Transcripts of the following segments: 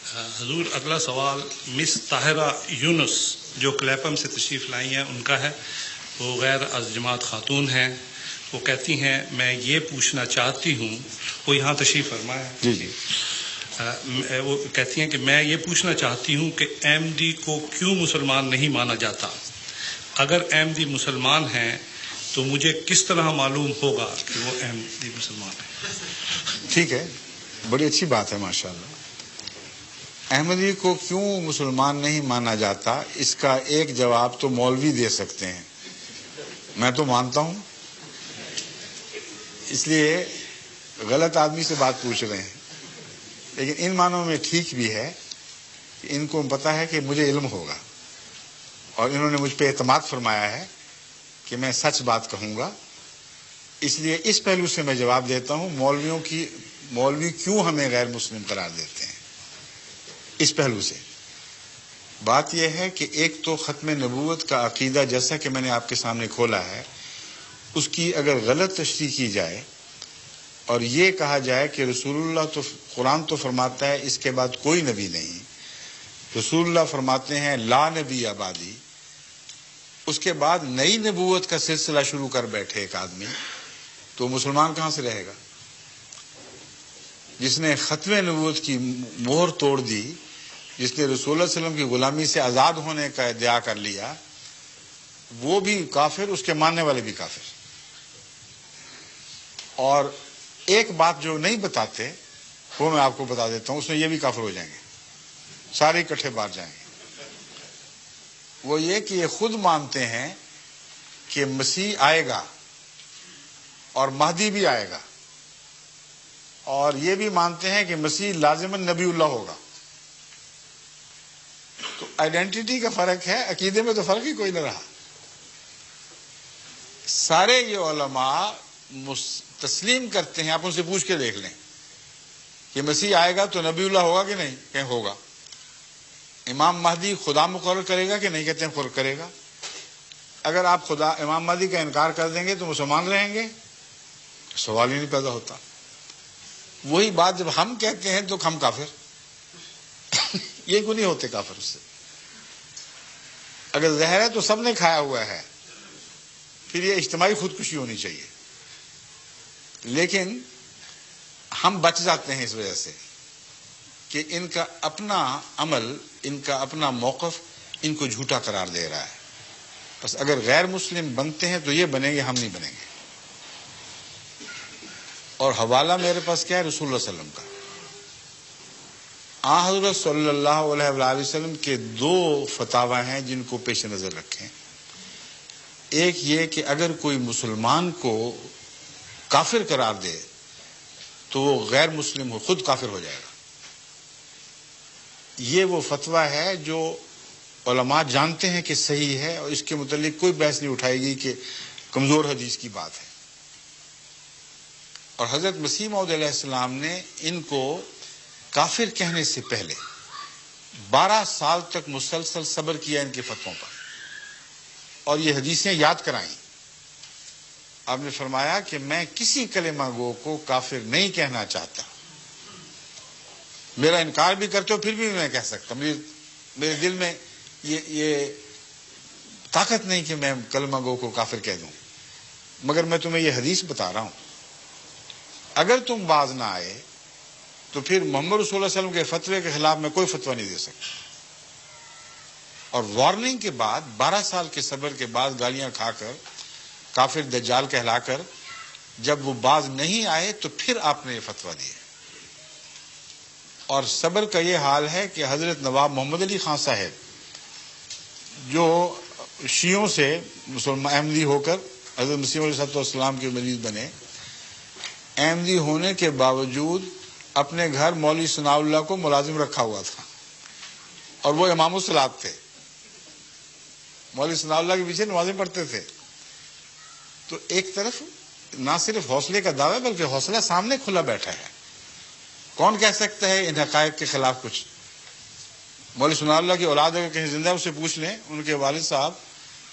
حضور اگلا سوال مس طاہرہ یونس جو کلیپم سے تشریف لائی ہیں ان کا ہے. وہ غیر از جماعت خاتون ہیں. وہ کہتی ہیں میں یہ پوچھنا چاہتی ہوں، وہ یہاں تشریف فرما ہے. جی جی. وہ کہتی ہیں کہ میں یہ پوچھنا چاہتی ہوں کہ احمدی کو کیوں مسلمان نہیں مانا جاتا؟ اگر احمدی مسلمان ہیں تو مجھے کس طرح معلوم ہوگا کہ وہ احمدی مسلمان ہیں؟ ٹھیک ہے، بڑی اچھی بات ہے ماشاءاللہ. احمدی کو کیوں مسلمان نہیں مانا جاتا، اس کا ایک جواب تو مولوی دے سکتے ہیں. میں تو مانتا ہوں، اس لیے غلط آدمی سے بات پوچھ رہے ہیں. لیکن ان معنوں میں ٹھیک بھی ہے کہ ان کو پتا ہے کہ مجھے علم ہوگا، اور انہوں نے مجھ پہ اعتماد فرمایا ہے کہ میں سچ بات کہوں گا. اس لیے اس پہلو سے میں جواب دیتا ہوں. مولوی کیوں ہمیں غیر مسلم قرار دیتے ہیں، اس پہلو سے بات یہ ہے کہ ایک تو ختم نبوت کا عقیدہ جیسا کہ میں نے آپ کے سامنے کھولا ہے، اس کی اگر غلط تشریح کی جائے اور یہ کہا جائے کہ رسول اللہ تو قرآن تو فرماتا ہے اس کے بعد کوئی نبی نہیں، رسول اللہ فرماتے ہیں لا نبی آبادی، اس کے بعد نئی نبوت کا سلسلہ شروع کر بیٹھے ایک آدمی، تو مسلمان کہاں سے رہے گا؟ جس نے ختم نبوت کی مہر توڑ دی، جس نے رسول اللہ علیہ وسلم کی غلامی سے آزاد ہونے کا ادعا کر لیا، وہ بھی کافر، اس کے ماننے والے بھی کافر. اور ایک بات جو نہیں بتاتے وہ میں آپ کو بتا دیتا ہوں، اس میں یہ بھی کافر ہو جائیں گے، سارے اکٹھے باہر جائیں گے. وہ یہ کہ یہ خود مانتے ہیں کہ مسیح آئے گا اور مہدی بھی آئے گا، اور یہ بھی مانتے ہیں کہ مسیح لازماً نبی اللہ ہوگا. تو آئیڈینٹی کا فرق ہے، عقیدے میں تو فرق ہی کوئی نہ رہا. سارے یہ علماء تسلیم کرتے ہیں، آپ ان سے پوچھ کے دیکھ لیں کہ مسیح آئے گا تو نبی اللہ ہوگا کہ نہیں؟ کہ ہوگا. امام مہدی خدا مقرر کرے گا کہ نہیں؟ کہتے ہیں کرے گا. اگر آپ امام مہدی کا انکار کر دیں گے تو مسلمان رہیں گے؟ سوال ہی نہیں پیدا ہوتا. وہی بات جب ہم کہتے ہیں تو ہم کافر یہ کیوں نہیں ہوتے کافر اس سے؟ اگر زہر ہے تو سب نے کھایا ہوا ہے، پھر یہ اجتماعی خودکشی ہونی چاہیے. لیکن ہم بچ جاتے ہیں اس وجہ سے کہ ان کا اپنا عمل، ان کا اپنا موقف ان کو جھوٹا قرار دے رہا ہے. بس اگر غیر مسلم بنتے ہیں تو یہ بنیں گے، ہم نہیں بنیں گے. اور حوالہ میرے پاس کیا ہے؟ رسول اللہ صلی اللہ علیہ وسلم کا. حضرت صلی اللہ علیہ وآلہ وسلم کے دو فتاوی ہیں جن کو پیش نظر رکھیں. ایک یہ کہ اگر کوئی مسلمان کو کافر قرار دے تو وہ غیر مسلم ہو، خود کافر ہو جائے گا. یہ وہ فتویٰ ہے جو علماء جانتے ہیں کہ صحیح ہے، اور اس کے متعلق کوئی بحث نہیں اٹھائے گی کہ کمزور حدیث کی بات ہے. اور حضرت مسیح موعود علیہ السلام نے ان کو کافر کہنے سے پہلے 12 سال تک مسلسل صبر کیا ان کے فتووں پر، اور یہ حدیثیں یاد کرائیں. آپ نے فرمایا کہ میں کسی کلمہ گو کو کافر نہیں کہنا چاہتا، میرا انکار بھی کرتے ہو پھر بھی میں کہہ سکتا، میرے دل میں یہ طاقت نہیں کہ میں کلمہ گو کو کافر کہہ دوں. مگر میں تمہیں یہ حدیث بتا رہا ہوں، اگر تم باز نہ آئے تو پھر محمد رسول اللہ علیہ وسلم کے فتوے کے خلاف میں کوئی فتویٰ نہیں دے سکتا. اور وارننگ کے بعد 12 سال کے صبر کے بعد گالیاں کھا کر کافر دجال کہلا کر جب وہ باز نہیں آئے تو پھر آپ نے یہ فتویٰ دیا. اور صبر کا یہ حال ہے کہ حضرت نواب محمد علی خان صاحب جو شیعوں سے مسلمان احمدی ہو کر حضرت مسیح علیہ السلام کے مرید بنے، احمدی ہونے کے باوجود اپنے گھر مولوی ثناء اللہ کو ملازم رکھا ہوا تھا، اور وہ امام الصلاۃ تھے. مولوی ثناء اللہ کے پیچھے نمازیں پڑھتے تھے. تو ایک طرف نہ صرف حوصلے کا دعویٰ بلکہ حوصلہ سامنے کھلا بیٹھا ہے. کون کہہ سکتا ہے ان حقائق کے خلاف کچھ؟ مولوی ثناء اللہ کی اولاد اگر کہیں زندہ اس سے پوچھ لیں. ان کے والد صاحب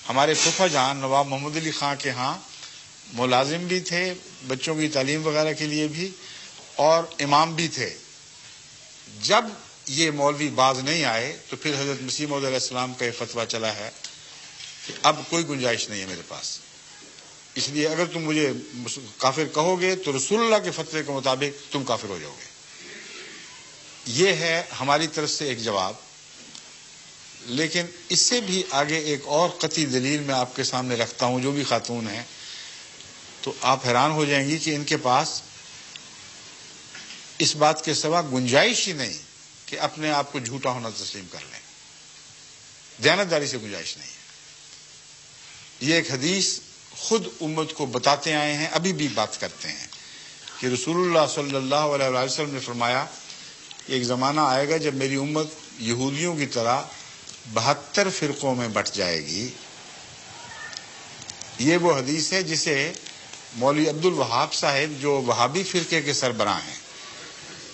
ہمارے پھوپھا جان نواب محمد علی خان کے ہاں ملازم بھی تھے، بچوں کی تعلیم وغیرہ کے لیے بھی، اور امام بھی تھے. جب یہ مولوی باز نہیں آئے تو پھر حضرت مسیح موعود علیہ السلام کا یہ فتویٰ چلا ہے کہ اب کوئی گنجائش نہیں ہے میرے پاس، اس لیے اگر تم مجھے کافر کہو گے تو رسول اللہ کے فتوے کے مطابق تم کافر ہو جاؤ گے۔ یہ ہے ہماری طرف سے ایک جواب، لیکن اس سے بھی آگے ایک اور قطعی دلیل میں آپ کے سامنے رکھتا ہوں، جو بھی خاتون ہیں تو آپ حیران ہو جائیں گی کہ ان کے پاس اس بات کے سوا گنجائش ہی نہیں کہ اپنے آپ کو جھوٹا ہونا تسلیم کر لیں، دیانتداری سے گنجائش نہیں ہے۔ یہ ایک حدیث خود امت کو بتاتے آئے ہیں، ابھی بھی بات کرتے ہیں کہ رسول اللہ صلی اللہ علیہ وسلم نے فرمایا ایک زمانہ آئے گا جب میری امت یہودیوں کی طرح 72 فرقوں میں بٹ جائے گی۔ یہ وہ حدیث ہے جسے مولوی عبد الوہاب صاحب جو وہابی فرقے کے سربراہ ہیں،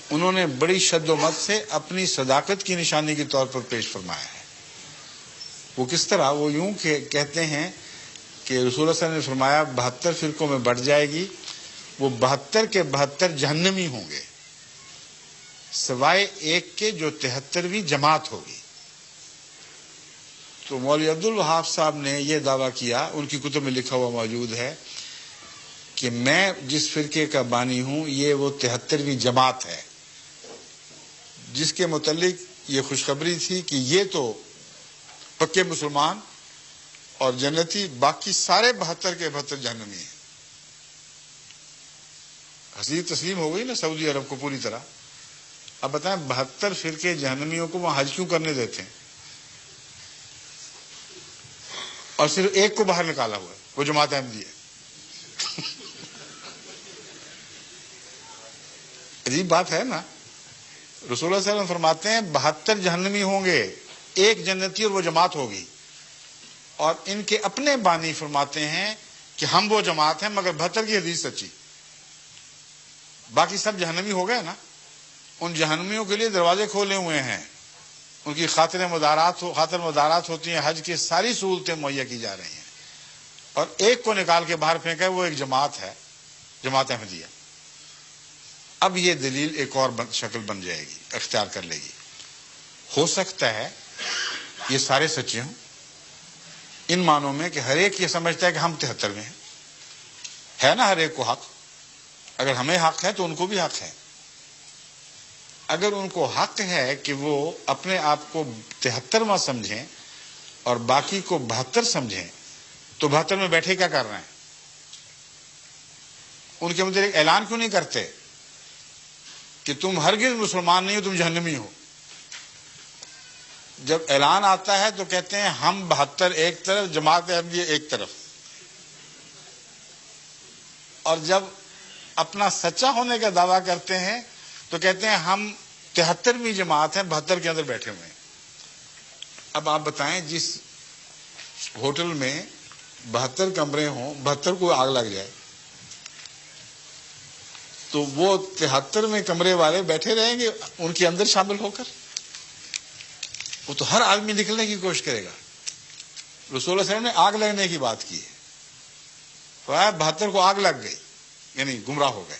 انہوں نے بڑی شد و مت سے اپنی صداقت کی نشانی کے طور پر پیش فرمایا ہے۔ وہ کس طرح؟ وہ یوں کہ کہتے ہیں کہ رسول اللہ صلی اللہ علیہ وسلم نے فرمایا 72 فرقوں میں بٹ جائے گی، وہ 72 کے 72 جہنمی ہوں گے، سوائے ایک کے جو 73ویں جماعت ہوگی۔ تو مولوی عبد الوہاب صاحب نے یہ دعویٰ کیا، ان کی کتب میں لکھا ہوا موجود ہے کہ میں جس فرقے کا بانی ہوں یہ وہ 73ویں جماعت ہے، جس کے متعلق یہ خوشخبری تھی کہ یہ تو پکے مسلمان اور جنتی، باقی سارے 72 کے 72 جہنمی ہیں۔ حدیث تسلیم ہو گئی نا سعودی عرب کو پوری طرح۔ اب بتائیں 72 فرقے جہنمیوں کو وہاں حج کیوں کرنے دیتے ہیں اور صرف ایک کو باہر نکالا ہوا ہے، وہ جماعت احمدیہ ہے؟ عجیب بات ہے نا۔ رسول اللہ صلی اللہ علیہ وسلم فرماتے ہیں 72 جہنمی ہوں گے، ایک جنتی اور وہ جماعت ہوگی، اور ان کے اپنے بانی فرماتے ہیں کہ ہم وہ جماعت ہیں مگر 72 کی حدیث سچی، باقی سب جہنمی ہو گئے نا۔ ان جہنمیوں کے لیے دروازے کھولے ہوئے ہیں، ان کی خاطر مدارات ہوتی ہیں، حج کی ساری سہولتیں مہیا کی جا رہی ہیں، اور ایک کو نکال کے باہر پھینکا ہے، وہ ایک جماعت ہے، جماعت احمدیہ۔ اب یہ دلیل ایک اور شکل بن جائے گی، اختیار کر لے گی۔ ہو سکتا ہے یہ سارے سچے ہوں، ان معنوں میں کہ ہر ایک یہ سمجھتا ہے کہ ہم 73 میں ہیں، ہے نا ہر ایک کو حق، اگر ہمیں حق ہے تو ان کو بھی حق ہے۔ اگر ان کو حق ہے کہ وہ اپنے آپ کو 73واں سمجھیں اور باقی کو 72 سمجھیں، تو 72 میں بیٹھے کیا کر رہے ہیں؟ ان کے متعلق اعلان کیوں نہیں کرتے کہ تم ہرگز مسلمان نہیں ہو، تم جہنمی ہو؟ جب اعلان آتا ہے تو کہتے ہیں ہم 72 ایک طرف، جماعت احمدیہ ایک طرف، اور جب اپنا سچا ہونے کا دعویٰ کرتے ہیں تو کہتے ہیں ہم 73ویں جماعت ہیں، 72 کے اندر بیٹھے ہوئے ہیں۔ اب آپ بتائیں جس ہوٹل میں 72 کمرے ہوں، 72 کو آگ لگ جائے تو وہ 73 میں کمرے والے بیٹھے رہیں گے ان کے اندر شامل ہو کر؟ وہ تو ہر آدمی نکلنے کی کوشش کرے گا۔ رسول اللہ صلی اللہ علیہ وسلم نے آگ لگنے کی بات کی ہے، تو 72 کو آگ لگ گئی، یعنی گمراہ ہو گئے،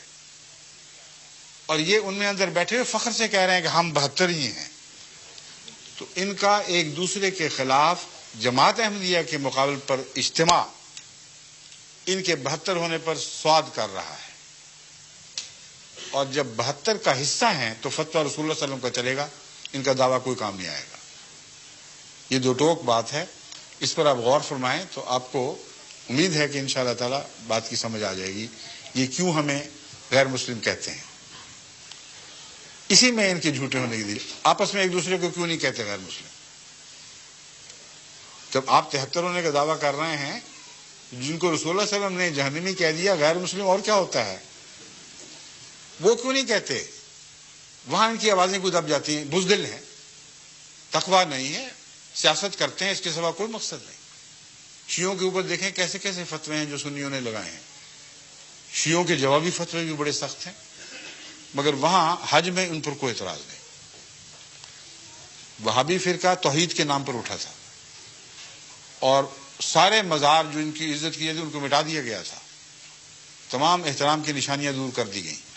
اور یہ ان میں اندر بیٹھے ہوئے فخر سے کہہ رہے ہیں کہ ہم 72 ہی ہیں۔ تو ان کا ایک دوسرے کے خلاف جماعت احمدیہ کے مقابل پر اجتماع ان کے 72 ہونے پر سواد کر رہا ہے، اور جب 72 کا حصہ ہیں تو فتویٰ رسول اللہ صلی اللہ علیہ وسلم کا چلے گا، ان کا دعویٰ کوئی کام نہیں آئے گا۔ یہ دو ٹوک بات ہے، اس پر آپ غور فرمائیں تو آپ کو امید ہے کہ انشاءاللہ تعالی بات کی سمجھ آ جائے گی یہ کیوں ہمیں غیر مسلم کہتے ہیں۔ اسی میں ان کے جھوٹے ہونے کی دلیل، آپس میں ایک دوسرے کو کیوں نہیں کہتے غیر مسلم؟ جب آپ 73 ہونے کا دعویٰ کر رہے ہیں، جن کو رسول اللہ صلی اللہ علیہ وسلم نے جہنمی کہہ دیا، غیر مسلم اور کیا ہوتا ہے؟ وہ کیوں نہیں کہتے؟ وہاں ان کی آوازیں کوئی دب جاتی ہیں، بزدل ہیں، تقویٰ نہیں ہے، سیاست کرتے ہیں، اس کے سوا کوئی مقصد نہیں۔ شیعوں کے اوپر دیکھیں کیسے کیسے فتوے ہیں جو سنیوں نے لگائے ہیں، شیعوں کے جوابی فتوے بھی بڑے سخت ہیں، مگر وہاں حج میں ان پر کوئی اعتراض نہیں۔ وہابی فرقہ توحید کے نام پر اٹھا تھا، اور سارے مزار جو ان کی عزت کی جاتی ان کو مٹا دیا گیا تھا، تمام احترام کی نشانیاں دور کر دی گئیں،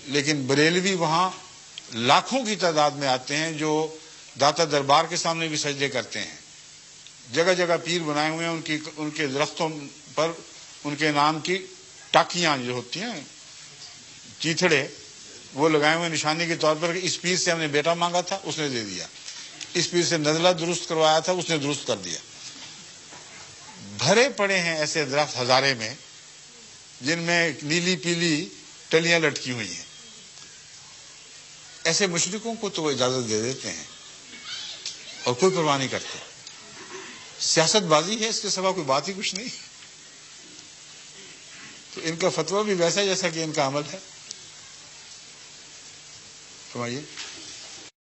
لیکن بریلوی وہاں لاکھوں کی تعداد میں آتے ہیں جو داتا دربار کے سامنے بھی سجدے کرتے ہیں. جگہ جگہ پیر بنائے ہوئے ہیں, ان کے درختوں پر ان کے نام کی ٹاکیاں جو ہوتی ہیں, چیتھڑے, وہ لگائے ہوئے نشانی کے طور پر کہ اس پیر سے ہم نے بیٹا مانگا تھا, اس نے دے دیا. اس پیر سے نزلہ درست کروایا تھا, اس نے درست کر دیا. بھرے پڑے ہیں ایسے درخت ہزارے میں جن میں نیلی پیلی ٹلیاں لٹکی ہوئی ہیں. ایسے مشرکوں کو تو وہ اجازت دے دیتے ہیں اور کوئی پرواہ نہیں کرتے. سیاست بازی ہے, اس کے سوا کوئی بات ہی کچھ نہیں. تو ان کا فتویٰ بھی ویسا جیسا کہ ان کا عمل ہے. فرمائیے.